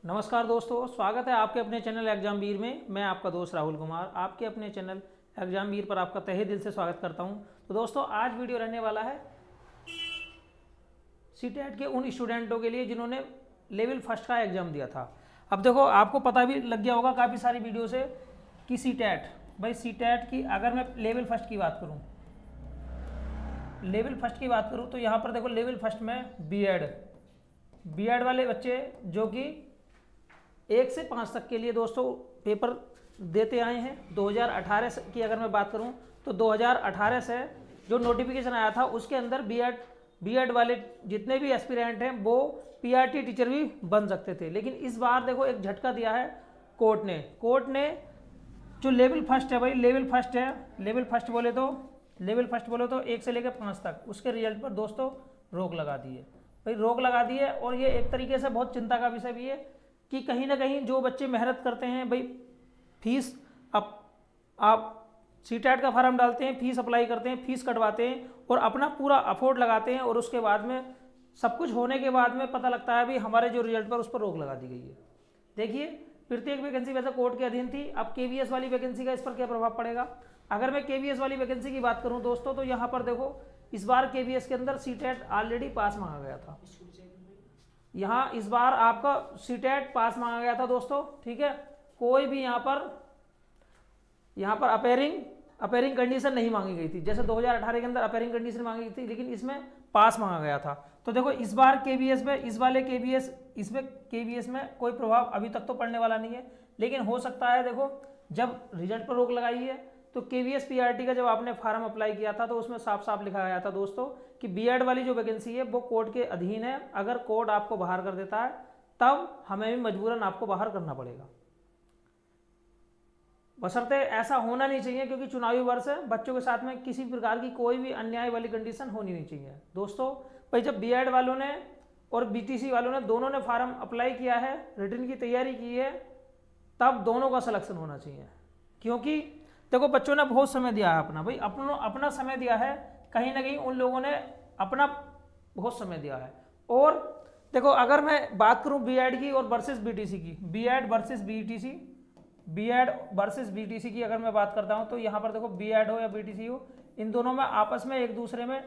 नमस्कार दोस्तों, स्वागत है आपके अपने चैनल एग्जाम वीर में। मैं आपका दोस्त राहुल कुमार आपके अपने चैनल एग्जाम वीर पर आपका तहे दिल से स्वागत करता हूं। तो दोस्तों, आज वीडियो रहने वाला है सीटेट के उन स्टूडेंटों के लिए जिन्होंने लेवल फर्स्ट का एग्ज़ाम दिया था। अब देखो, आपको पता भी लग गया होगा काफ़ी सारी वीडियो से कि सीटेट, भाई सीटेट की अगर मैं लेवल फर्स्ट की बात करूँ, तो यहाँ पर देखो लेवल फर्स्ट में बीएड वाले बच्चे जो कि 1 से 5 तक के लिए दोस्तों पेपर देते आए हैं। 2018 की अगर मैं बात करूं तो 2018 से जो नोटिफिकेशन आया था उसके अंदर बीएड वाले जितने भी एस्पिरेंट हैं वो पीआरटी टीचर भी बन सकते थे। लेकिन इस बार देखो एक झटका दिया है कोर्ट ने जो लेवल फर्स्ट है, भाई लेवल फर्स्ट बोले तो 1 से लेकर 5 तक उसके रिजल्ट पर दोस्तों रोक लगा दी है। और ये एक तरीके से बहुत चिंता का विषय भी है कि कहीं ना कहीं जो बच्चे मेहनत करते हैं, भाई फीस आप सीटेट का फॉर्म डालते हैं, फीस अप्लाई करते हैं, फीस कटवाते हैं और अपना पूरा अफोर्ड लगाते हैं, और उसके बाद में सब कुछ होने के बाद में पता लगता है भाई हमारे जो रिजल्ट पर उस पर रोक लगा दी गई है। देखिए, प्रत्येक वैकेंसी वैसे कोर्ट के अधीन थी। अब केवीएस वाली वैकेंसी का इस पर क्या प्रभाव पड़ेगा? अगर मैं केवीएस वाली वैकेंसी की बात करूँ दोस्तों, तो यहाँ पर देखो इस बार केवीएस के अंदर सीटेट ऑलरेडी पास मांगा गया था। यहाँ इस बार आपका सीटेट पास मांगा गया था दोस्तों, ठीक है। कोई भी यहाँ पर अपेयरिंग कंडीशन नहीं मांगी गई थी। जैसे 2018 के अंदर अपेयरिंग कंडीशन मांगी गई थी, लेकिन इसमें पास मांगा गया था। तो देखो इस बार केवीएस में केवीएस में कोई प्रभाव अभी तक तो पड़ने वाला नहीं है, लेकिन हो सकता है। देखो, जब रिजल्ट पर रोक लगाई है तो केवीएस पीआरटी का जब आपने फॉर्म अप्लाई किया था तो उसमें साफ साफ लिखा गया था दोस्तों कि बीएड वाली जो वैकेंसी है वो कोर्ट के अधीन है। अगर कोर्ट आपको बाहर कर देता है तब हमें भी मजबूरन आपको बाहर करना पड़ेगा। बशर्ते ऐसा होना नहीं चाहिए, क्योंकि चुनावी वर्ष है, बच्चों के साथ में किसी प्रकार की कोई भी अन्याय वाली कंडीशन होनी नहीं चाहिए दोस्तों। भाई जब बीएड वालों ने और बीटीसी वालों ने दोनों ने फॉर्म अप्लाई किया है, रिटर्न की तैयारी की है, तब दोनों का सिलेक्शन होना चाहिए। क्योंकि देखो बच्चों ने बहुत समय दिया है अपना समय दिया है, कहीं ना कहीं उन लोगों ने अपना बहुत समय दिया है। और देखो अगर मैं बात करूं बीएड की और वर्सेस बीटीसी की, बीएड वर्सेस बीटीसी की अगर मैं बात करता हूं, तो यहां पर देखो बीएड हो या बीटीसी हो, इन दोनों में आपस में एक दूसरे में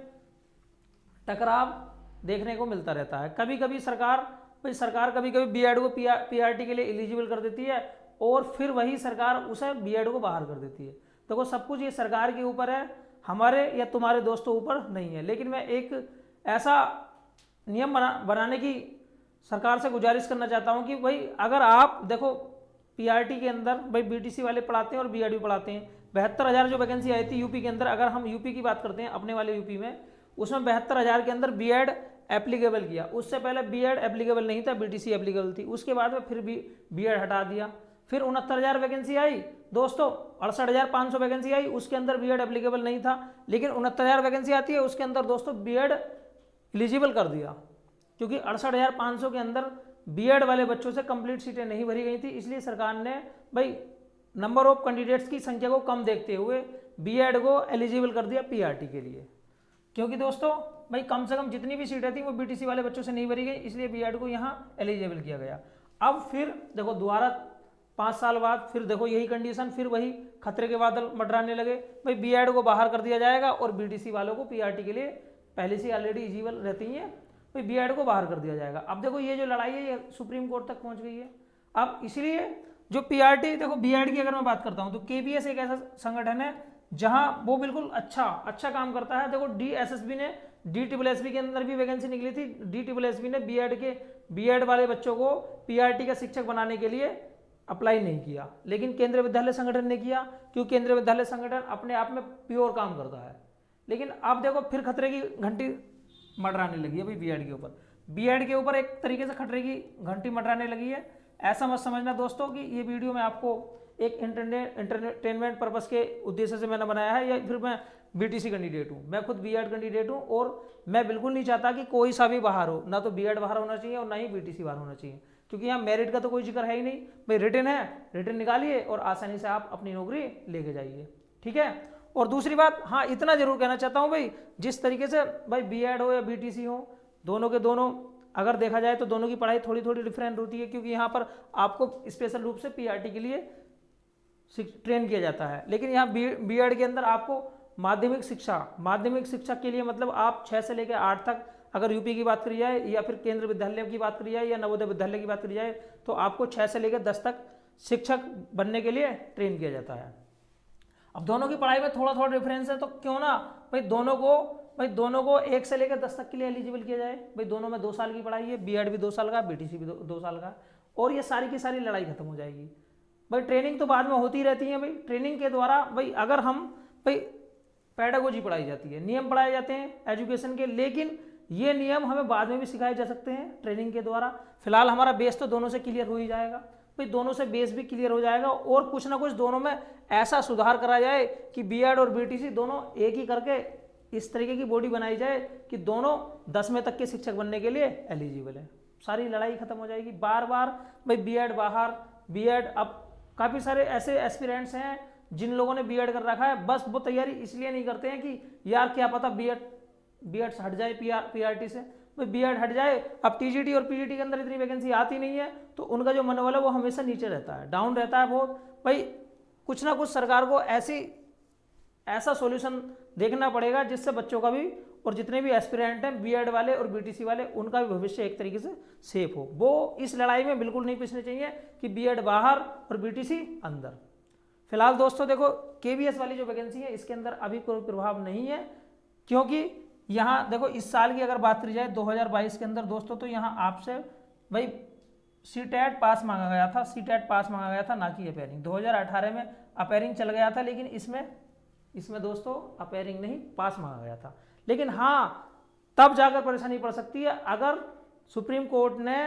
टकराव देखने को मिलता रहता है। कभी कभी सरकार कभी कभी बीएड को पीआरटी के लिए एलिजिबल कर देती है और फिर वही सरकार उसे बीएड को बाहर कर देती है। देखो सब कुछ ये सरकार के ऊपर है, हमारे या तुम्हारे दोस्तों ऊपर नहीं है। लेकिन मैं एक ऐसा नियम बनाने की सरकार से गुजारिश करना चाहता हूं कि भाई अगर आप देखो पीआरटी के अंदर भाई बीटीसी वाले पढ़ाते हैं और बीएड भी पढ़ाते हैं। 72,000 जो वैकेंसी आई थी यूपी के अंदर, अगर हम यूपी की बात करते हैं अपने वाले यूपी में, उसमें 72,000 के अंदर बीएड एप्लीकेबल किया। उससे पहले बीएड एप्लीकेबल नहीं था, बीटीसी एप्लीकेबल थी। उसके बाद में फिर भी बीएड हटा दिया। फिर 69,000 वैकेंसी आई दोस्तों, 68,500 वैकेंसी आई, उसके अंदर बीएड एप्लीकेबल नहीं था। लेकिन 69,000 वैकेंसी आती है, उसके अंदर दोस्तों बीएड एलिजिबल कर दिया, क्योंकि 68,500 के अंदर बीएड वाले बच्चों से कंप्लीट सीटें नहीं भरी गई थी। इसलिए सरकार ने भाई नंबर ऑफ कैंडिडेट्स की संख्या को कम देखते हुए बीएड को एलिजिबल कर दिया पीआरटी के लिए। क्योंकि दोस्तों भाई कम से कम जितनी भी सीटें थी वो बीटीसी वाले बच्चों से नहीं भरी गई, इसलिए बीएड को यहाँ एलिजिबल किया गया। अब फिर देखो दोबारा 5 साल बाद फिर देखो यही कंडीशन, फिर वही खतरे के बादल मंडराने लगे। भाई बीएड को बाहर कर दिया जाएगा और बीटीसी वालों को पीआरटी के लिए पहले से ऑलरेडी एलिजिबल रहती हैं, भाई बीएड को बाहर कर दिया जाएगा। अब देखो ये जो लड़ाई है ये सुप्रीम कोर्ट तक पहुंच गई है। अब इसलिए जो पीआरटी, देखो बीएड की अगर मैं बात करता हूं तो केवीएस एक ऐसा संगठन है जहां वो बिल्कुल अच्छा काम करता है। देखो डीएसएसबी ने डीएसएसबी के अंदर भी वैकेंसी निकली थी। डीएसएसबी ने बीएड वाले बच्चों को पीआरटी का शिक्षक बनाने के लिए अप्लाई नहीं किया, लेकिन केंद्रीय विद्यालय संगठन ने किया, क्योंकि केंद्रीय विद्यालय संगठन अपने आप में प्योर काम करता है। लेकिन अब देखो फिर खतरे की घंटी मंडराने लगी है भाई बीएड के ऊपर एक तरीके से खतरे की घंटी मंडराने लगी है। ऐसा मत समझना दोस्तों कि ये वीडियो मैं आपको एक एंटरटेनमेंट पर्पस के उद्देश्य से मैंने बनाया है, या फिर मैं बीटीसी कैंडिडेट हूँ। मैं खुद बीएड कैंडिडेट हूँ और मैं बिल्कुल नहीं चाहता कि कोई सा भी बाहर हो, ना तो बीएड बाहर होना चाहिए और ना ही बीटीसी बाहर होना चाहिए, क्योंकि यहाँ मेरिट का तो कोई जिक्र है ही नहीं। भाई रिटर्न है, रिटर्न निकालिए और आसानी से आप अपनी नौकरी लेके जाइए, ठीक है। और दूसरी बात, हाँ इतना जरूर कहना चाहता हूँ भाई, जिस तरीके से भाई बीएड हो या बीटीसी हो, दोनों के दोनों अगर देखा जाए तो दोनों की पढ़ाई थोड़ी थोड़ी डिफरेंट होती है, क्योंकि यहाँ पर आपको स्पेशल रूप से पीआरटी के लिए ट्रेन किया जाता है। लेकिन यहाँ बीएड के अंदर आपको माध्यमिक शिक्षा के लिए मतलब आप 6 से लेकर 8 तक अगर यूपी की बात करी जाए या फिर केंद्र विद्यालय की बात करी जाए या नवोदय विद्यालय की बात करी जाए तो आपको 6 से लेकर 10 तक शिक्षक बनने के लिए ट्रेन किया जाता है। अब दोनों की पढ़ाई में थोड़ा थोड़ा डिफरेंस है, तो क्यों ना भाई दोनों को 1 से लेकर 10 तक के लिए एलिजिबल किया जाए। भाई दोनों में 2 साल की पढ़ाई है, बीएड भी 2 साल का, बीटीसी भी 2 साल का, और ये सारी की सारी लड़ाई खत्म हो जाएगी। भाई ट्रेनिंग तो बाद में होती रहती है। भाई ट्रेनिंग के द्वारा भाई अगर हम भाई पेडागोजी पढ़ाई जाती है, नियम पढ़ाए जाते हैं एजुकेशन के, लेकिन ये नियम हमें बाद में भी सिखाए जा सकते हैं ट्रेनिंग के द्वारा। फिलहाल हमारा बेस तो दोनों से क्लियर हो ही जाएगा। भाई दोनों से बेस भी क्लियर हो जाएगा और कुछ ना कुछ दोनों में ऐसा सुधार करा जाए कि बीएड और बीटीसी दोनों एक ही करके इस तरीके की बॉडी बनाई जाए कि दोनों 10वें तक के शिक्षक बनने के लिए एलिजिबल है। सारी लड़ाई खत्म हो जाएगी। बार बार भाई बीएड बाहर, बीएड, अब काफ़ी सारे ऐसे एस्पिरेंट्स हैं जिन लोगों ने बीएड कर रखा है, बस वो तैयारी इसलिए नहीं करते हैं कि यार क्या पता बीएड हट जाए पीआरटी से। भाई बीएड हट जाए, अब टीजीटी और पीजीटी के अंदर इतनी वैकेंसी आती नहीं है, तो उनका जो मनोबल है वो हमेशा नीचे रहता है, डाउन रहता है बहुत। भाई कुछ ना कुछ सरकार को ऐसा सॉल्यूशन देखना पड़ेगा जिससे बच्चों का भी और जितने भी एस्पिरेंट हैं बीएड वाले और बीटीसी वाले, उनका भी भविष्य एक तरीके से सेफ हो। वो इस लड़ाई में बिल्कुल नहीं पिछने चाहिए कि बीएड बाहर और बीटीसी अंदर। फिलहाल दोस्तों देखो, केवीएस वाली जो वैकेंसी है इसके अंदर अभी कोई प्रभाव नहीं है, क्योंकि यहाँ देखो इस साल की अगर बात करी जाए 2022 के अंदर दोस्तों, तो यहाँ आपसे भाई सीटेट पास मांगा गया था, सीटेट पास मांगा गया था, ना कि अपेयरिंग। 2018 में अपेयरिंग चल गया था, लेकिन इसमें दोस्तों अपेयरिंग नहीं, पास मांगा गया था। लेकिन हाँ, तब जाकर परेशानी पड़ सकती है अगर सुप्रीम कोर्ट ने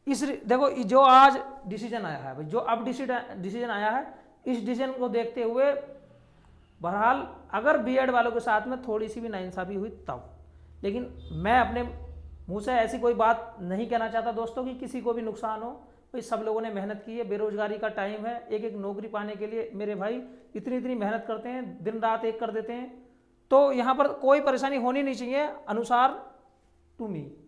देखो जो आज डिसीजन आया है, जो अब डिसीजन आया है, इस डिसीजन को देखते हुए बहरहाल अगर बीएड वालों के साथ में थोड़ी सी भी नाइंसाफी हुई तब, लेकिन मैं अपने मुंह से ऐसी कोई बात नहीं कहना चाहता दोस्तों कि किसी को भी नुकसान हो। भाई सब लोगों ने मेहनत की है, बेरोजगारी का टाइम है, एक नौकरी पाने के लिए मेरे भाई इतनी मेहनत करते हैं, दिन रात एक कर देते हैं, तो यहाँ पर कोई परेशानी होनी नहीं चाहिए।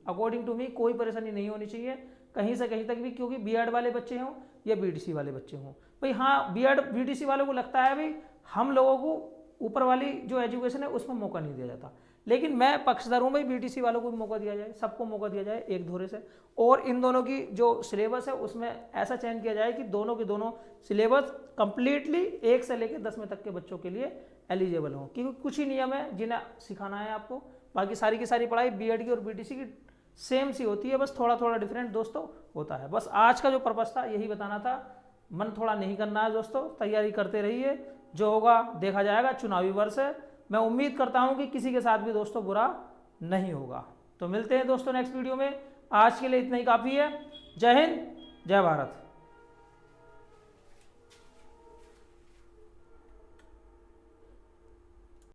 अकॉर्डिंग टू मी कोई परेशानी नहीं होनी चाहिए कहीं से कहीं तक भी, क्योंकि बीएड वाले बच्चे हों या बीटीसी वाले बच्चे हों। भाई हाँ, बीएड बीटीसी वालों को लगता है भाई हम लोगों को ऊपर वाली जो एजुकेशन है उसमें मौका नहीं दिया जाता, लेकिन मैं पक्षधर हूँ भाई बीटीसी वालों को भी मौका दिया जाए, सबको मौका दिया जाए एक धोरे से, और इन दोनों की जो सिलेबस है उसमें ऐसा चयन किया जाए कि दोनों के दोनों सिलेबस कंप्लीटली 1 से लेकर 10वें तक के बच्चों के लिए एलिजिबल हों, क्योंकि कुछ ही नियम है जिन्हें सिखाना है आपको। बाकी सारी की सारी पढ़ाई बीएड की और बीटीसी की सेम सी होती है, बस थोड़ा थोड़ा डिफरेंट दोस्तों होता है। बस आज का जो पर्पस था यही बताना था, मन थोड़ा नहीं करना है दोस्तों, तैयारी करते रहिए, जो होगा देखा जाएगा। चुनावी वर्ष है, मैं उम्मीद करता हूं कि किसी के साथ भी दोस्तों बुरा नहीं होगा। तो मिलते हैं दोस्तों नेक्स्ट वीडियो में, आज के लिए इतना ही काफ़ी है। जय हिंद, जय भारत।